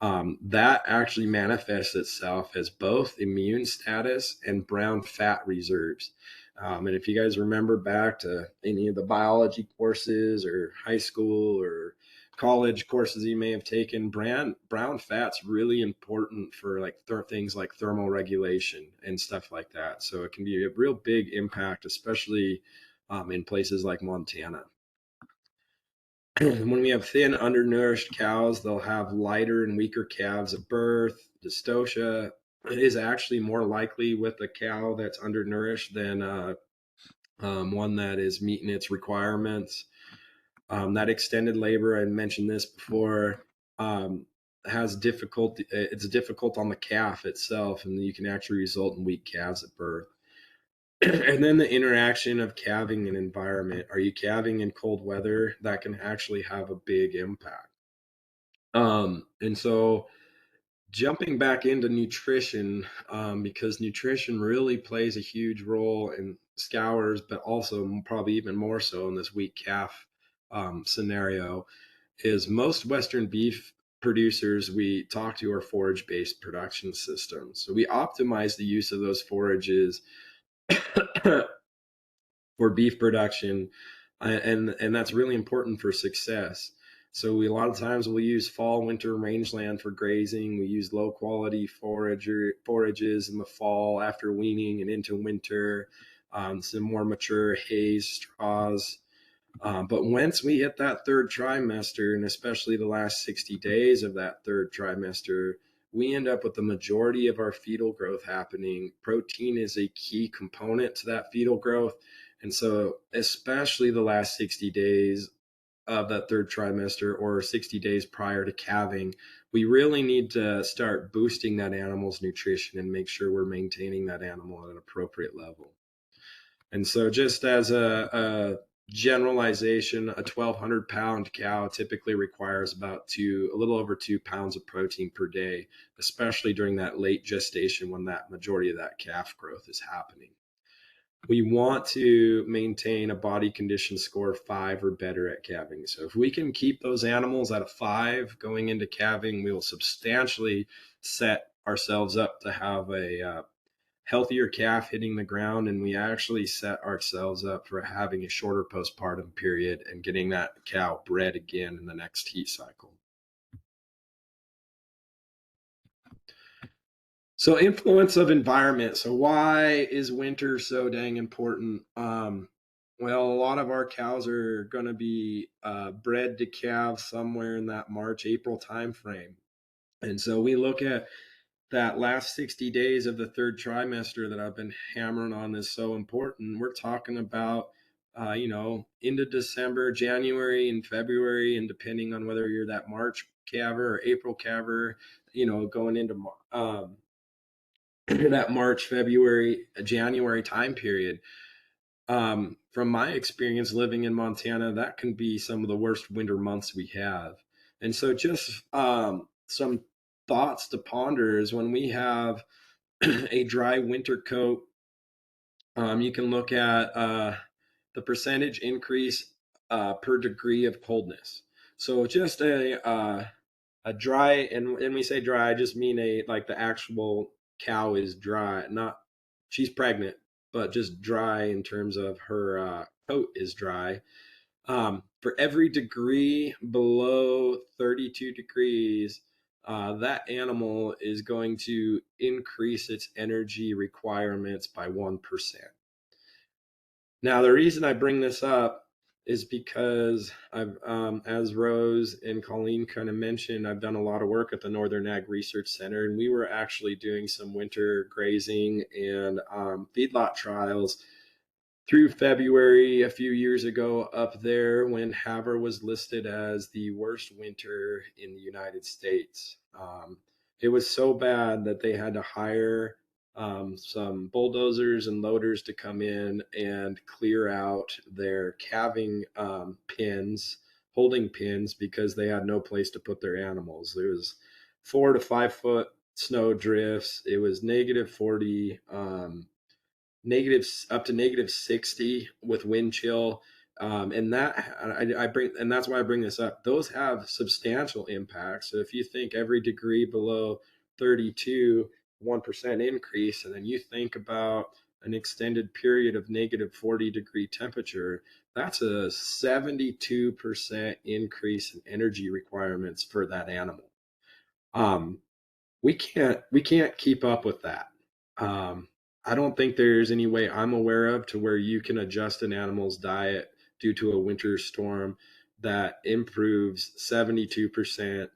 That actually manifests itself as both immune status and brown fat reserves. And if you guys remember back to any of the biology courses or high school or college courses you may have taken, brown fat's really important for like things like thermal regulation and stuff like that. So it can be a real big impact, especially in places like Montana. When we have thin, undernourished cows, they'll have lighter and weaker calves at birth. Dystocia is actually more likely with a cow that's undernourished than one that is meeting its requirements. That extended labor, I mentioned this before, has difficulty. It's difficult on the calf itself, and you can actually result in weak calves at birth. And then the interaction of calving and environment. Are you calving in cold weather? That can actually have a big impact. And so jumping back into nutrition, because nutrition really plays a huge role in scours, but also probably even more so in this weak calf scenario, is most Western beef producers we talk to are forage-based production systems. So we optimize the use of those forages for beef production, and that's really important for success. So a lot of times we'll use fall, winter rangeland for grazing. We use low quality forages in the fall after weaning and into winter, some more mature hays, straws. But once we hit that third trimester, and especially the last 60 days of that third trimester, we end up with the majority of our fetal growth happening. Protein is a key component to that fetal growth. And so, especially the last 60 days of that third trimester or 60 days prior to calving, we really need to start boosting that animal's nutrition and make sure we're maintaining that animal at an appropriate level. And so, just as a generalization, a 1,200 pound cow typically requires about a little over 2 pounds of protein per day, especially during that late gestation when that majority of that calf growth is happening. We want to maintain a body condition score of 5 or better at calving. So if we can keep those animals at a 5 going into calving, we will substantially set ourselves up to have a healthier calf hitting the ground, and we actually set ourselves up for having a shorter postpartum period and getting that cow bred again in the next heat cycle. So influence of environment. So why is winter so dang important? Well, a lot of our cows are going to be bred to calve somewhere in that March, April timeframe. And so we look at that last 60 days of the third trimester that I've been hammering on is so important. We're talking about, into December, January, and February, and depending on whether you're that March calver or April calver, going into that March, February, January time period. From my experience living in Montana, that can be some of the worst winter months we have. And so just some thoughts to ponder is when we have a dry winter coat, you can look at the percentage increase per degree of coldness. So just a dry, and we say dry, I just mean like the actual cow is dry, not she's pregnant, but just dry in terms of her coat is dry. For every degree below 32 degrees, that animal is going to increase its energy requirements by 1%. Now, the reason I bring this up is because I've, as Rose and Colleen kind of mentioned, I've done a lot of work at the Northern Ag Research Center, and we were actually doing some winter grazing and feedlot trials through February a few years ago up there when Havre was listed as the worst winter in the United States. It was so bad that they had to hire some bulldozers and loaders to come in and clear out their calving pens, holding pens, because they had no place to put their animals. There was 4 to 5 foot snow drifts. It was -40, up to -60 with wind chill. And that's why I bring this up. Those have substantial impacts. So if you think every degree below 32, 1% increase, and then you think about an extended period of -40 degree temperature, that's a 72% increase in energy requirements for that animal. We can't keep up with that. I don't think there's any way I'm aware of to where you can adjust an animal's diet due to a winter storm that improves 72%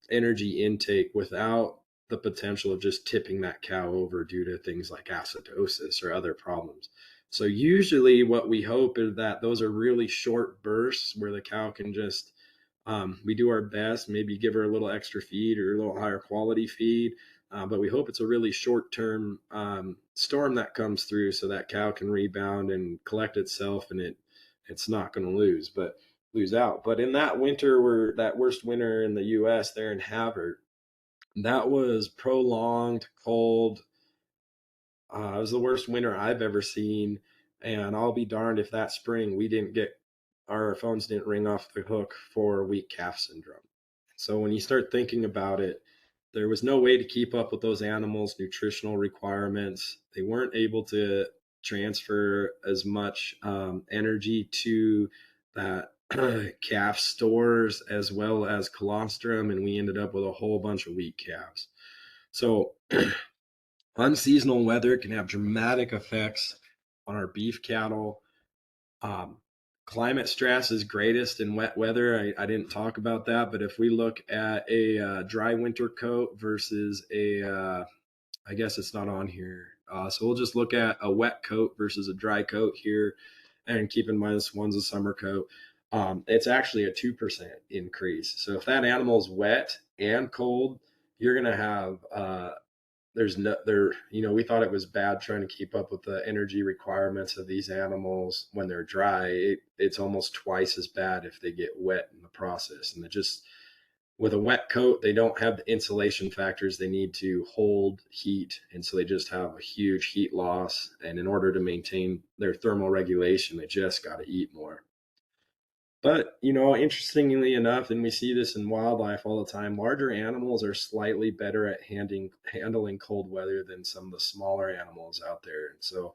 energy intake without the potential of just tipping that cow over due to things like acidosis or other problems. So usually what we hope is that those are really short bursts where the cow can just we do our best, maybe give her a little extra feed or a little higher quality feed, but we hope it's a really short-term storm that comes through so that cow can rebound and collect itself, and it's not going to lose out. But in that winter, that worst winter in the U.S. there in Havre, that was prolonged cold. It was the worst winter I've ever seen, and I'll be darned if that spring our phones didn't ring off the hook for weak calf syndrome. So when you start thinking about it, there was no way to keep up with those animals' nutritional requirements. They weren't able to transfer as much energy to that calf stores as well as colostrum, and we ended up with a whole bunch of weak calves. So unseasonal weather can have dramatic effects on our beef cattle. climate stress is greatest in wet weather. I didn't talk about that, but if we look at a dry winter coat versus I guess it's not on here. So we'll just look at a wet coat versus a dry coat here, and keep in mind this one's a summer coat. It's actually a 2% increase. So if that animal's wet and cold, you're gonna have there's no there you know we thought it was bad trying to keep up with the energy requirements of these animals when they're dry. It's almost twice as bad if they get wet in the process, and it just with a wet coat, they don't have the insulation factors they need to hold heat. And so they just have a huge heat loss. And in order to maintain their thermal regulation, they just got to eat more. But, interestingly enough, and we see this in wildlife all the time, larger animals are slightly better at handling cold weather than some of the smaller animals out there. And so,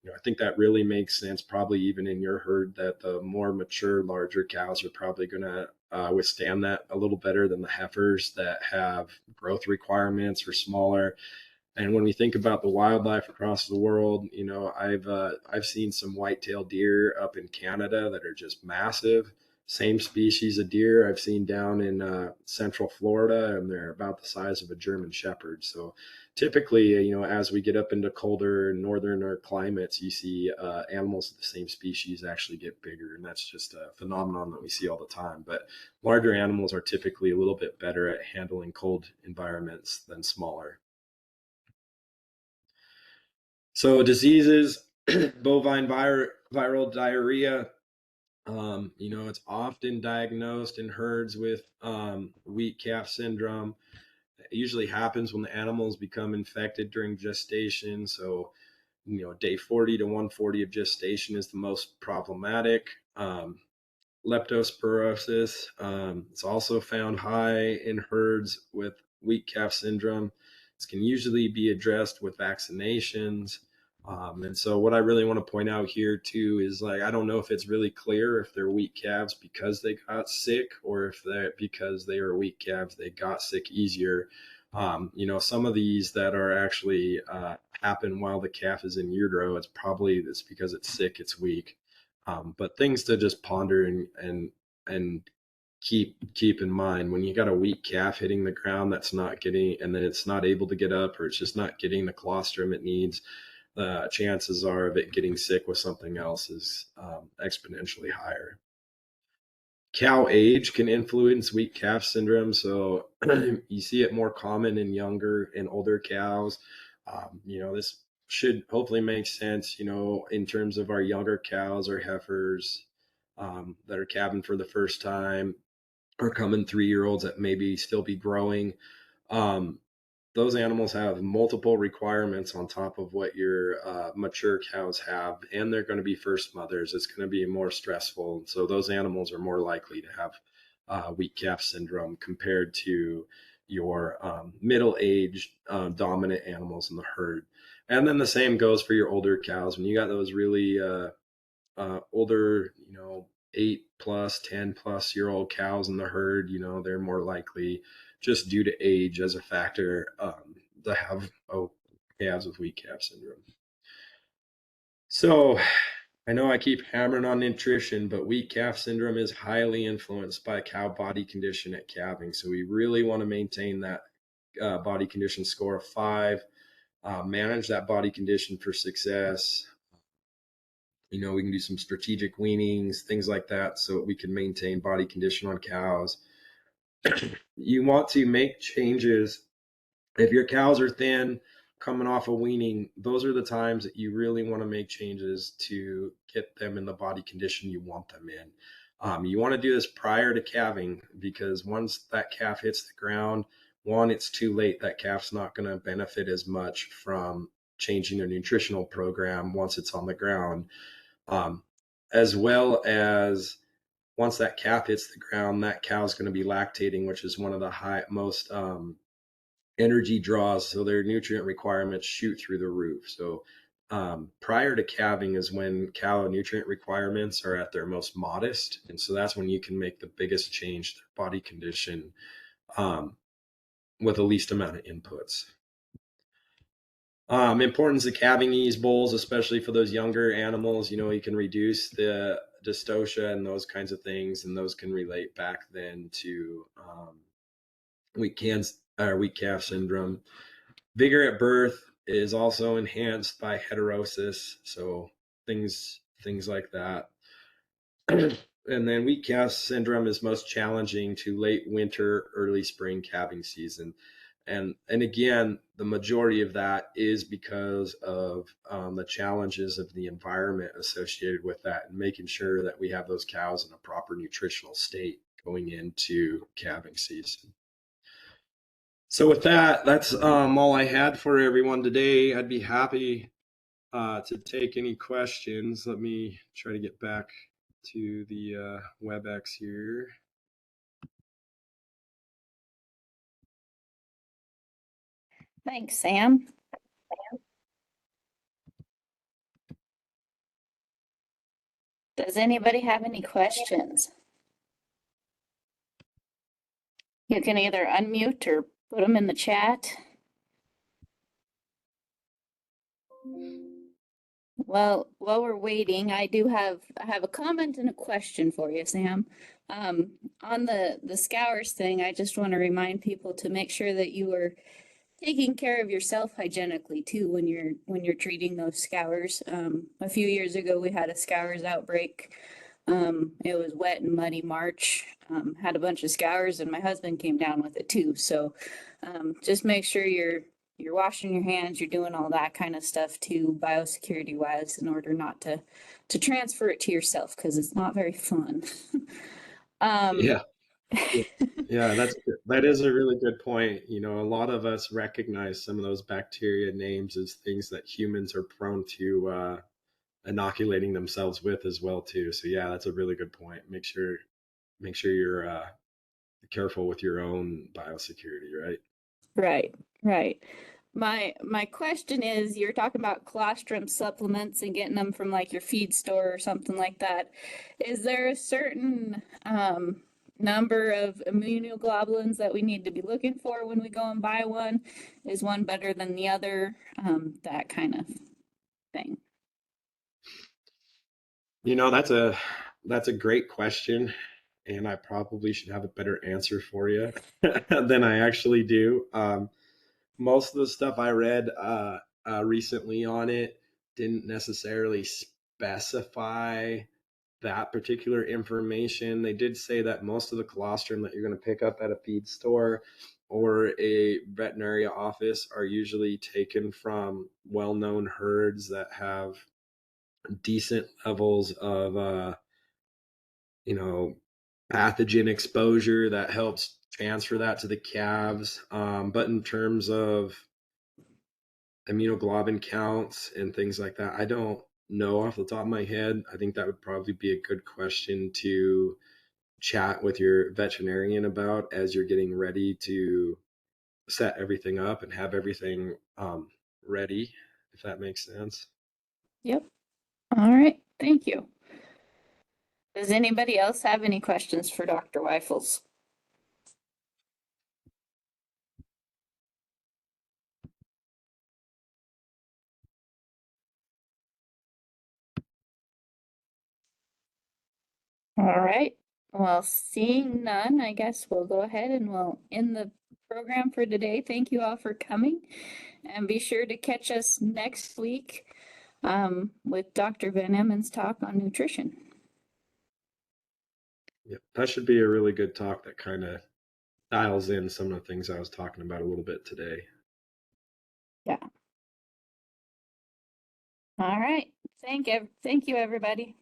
I think that really makes sense, probably even in your herd, that the more mature, larger cows are probably going to withstand that a little better than the heifers that have growth requirements or smaller. And when we think about the wildlife across the world, I've seen some white-tailed deer up in Canada that are just massive. Same species of deer I've seen down in central Florida, and they're about the size of a German Shepherd. So typically, as we get up into colder northerner climates, you see animals of the same species actually get bigger, and that's just a phenomenon that we see all the time. But larger animals are typically a little bit better at handling cold environments than smaller. So diseases, bovine viral diarrhea, it's often diagnosed in herds with weak calf syndrome. It usually happens when the animals become infected during gestation. So, day 40 to 140 of gestation is the most problematic. Leptospirosis, it's also found high in herds with weak calf syndrome. This can usually be addressed with vaccinations. And so what I really want to point out here too is, like, I don't know if it's really clear if they're weak calves because they got sick, or if they're because they are weak calves, they got sick easier. Some of these that are actually happen while the calf is in utero, it's because it's sick, it's weak. But things to just ponder and keep in mind: when you got a weak calf hitting the ground that's not getting, and then it's not able to get up, or it's just not getting the colostrum it needs, the chances are of it getting sick with something else is exponentially higher. Cow age can influence weak calf syndrome. So you see it more common in younger and older cows. This should hopefully make sense, in terms of our younger cows or heifers that are calving for the first time, or coming 3-year-olds that maybe still be growing. Those animals have multiple requirements on top of what your mature cows have, and they're going to be first mothers. It's going to be more stressful. So those animals are more likely to have weak calf syndrome compared to your middle-aged dominant animals in the herd. And then the same goes for your older cows. When you got those really older, 8+ 10+ year old cows in the herd, they're more likely, just due to age as a factor, to have calves with weak calf syndrome. So I know I keep hammering on nutrition, but weak calf syndrome is highly influenced by cow body condition at calving. So we really want to maintain that body condition score of 5, manage that body condition for success. We can do some strategic weanings, things like that, so we can maintain body condition on cows. You want to make changes. If your cows are thin, coming off a weaning, those are the times that you really want to make changes to get them in the body condition you want them in. You want to do this prior to calving, because once that calf hits the ground, it's too late. That calf's not going to benefit as much from changing their nutritional program once it's on the ground. As well as, once that calf hits the ground, that cow's going to be lactating, which is one of the most energy draws. So their nutrient requirements shoot through the roof. So prior to calving is when cow nutrient requirements are at their most modest. And so that's when you can make the biggest change to their body condition with the least amount of inputs. Importance of calving these bulls, especially for those younger animals. You can reduce the dystocia and those kinds of things, and those can relate back then to weak calf syndrome. Vigor at birth is also enhanced by heterosis, so things like that. And then weak calf syndrome is most challenging to late winter, early spring calving season. And again, the majority of that is because of the challenges of the environment associated with that, and making sure that we have those cows in a proper nutritional state going into calving season. So with that, that's all I had for everyone today. I'd be happy to take any questions. Let me try to get back to the WebEx here. Thanks, Sam. Does anybody have any questions? You can either unmute or put them in the chat. Well, while we're waiting, I have a comment and a question for you, Sam. On the scours thing, I just want to remind people to make sure that you are taking care of yourself hygienically too when you're treating those scours. A few years ago, we had a scours outbreak. It was wet and muddy March. Had a bunch of scours, and my husband came down with it too. So just make sure you're washing your hands, you're doing all that kind of stuff too, biosecurity wise, in order not to transfer it to yourself, because it's not very fun. Yeah. Yeah, that is a really good point. You know, a lot of us recognize some of those bacteria names as things that humans are prone to inoculating themselves with as well too. So yeah, that's a really good point. Make sure you're careful with your own biosecurity, right? Right. My question is, you're talking about colostrum supplements and getting them from like your feed store or something like that. Is there a certain number of immunoglobulins that we need to be looking for when we go and buy one? Is one better than the other? That kind of thing. You know, that's a great question, and I probably should have a better answer for you than I actually do. Most of the stuff I read recently on it didn't necessarily specify that particular information. They did say that most of the colostrum that you're going to pick up at a feed store or a veterinary office are usually taken from well-known herds that have decent levels of pathogen exposure that helps transfer that to the calves. But in terms of immunoglobulin counts and things like that, I don't know off the top of my head. I think that would probably be a good question to chat with your veterinarian about as you're getting ready to set everything up and have everything ready, if that makes sense. Yep. All right. Thank you. Does anybody else have any questions for Dr. Wyffels? All right. Well, seeing none, I guess we'll go ahead and we'll end the program for today. Thank you all for coming, and be sure to catch us next week with Dr. Van Emmen's talk on nutrition. Yeah, that should be a really good talk that kind of dials in some of the things I was talking about a little bit today. Yeah. All right. Thank you, everybody.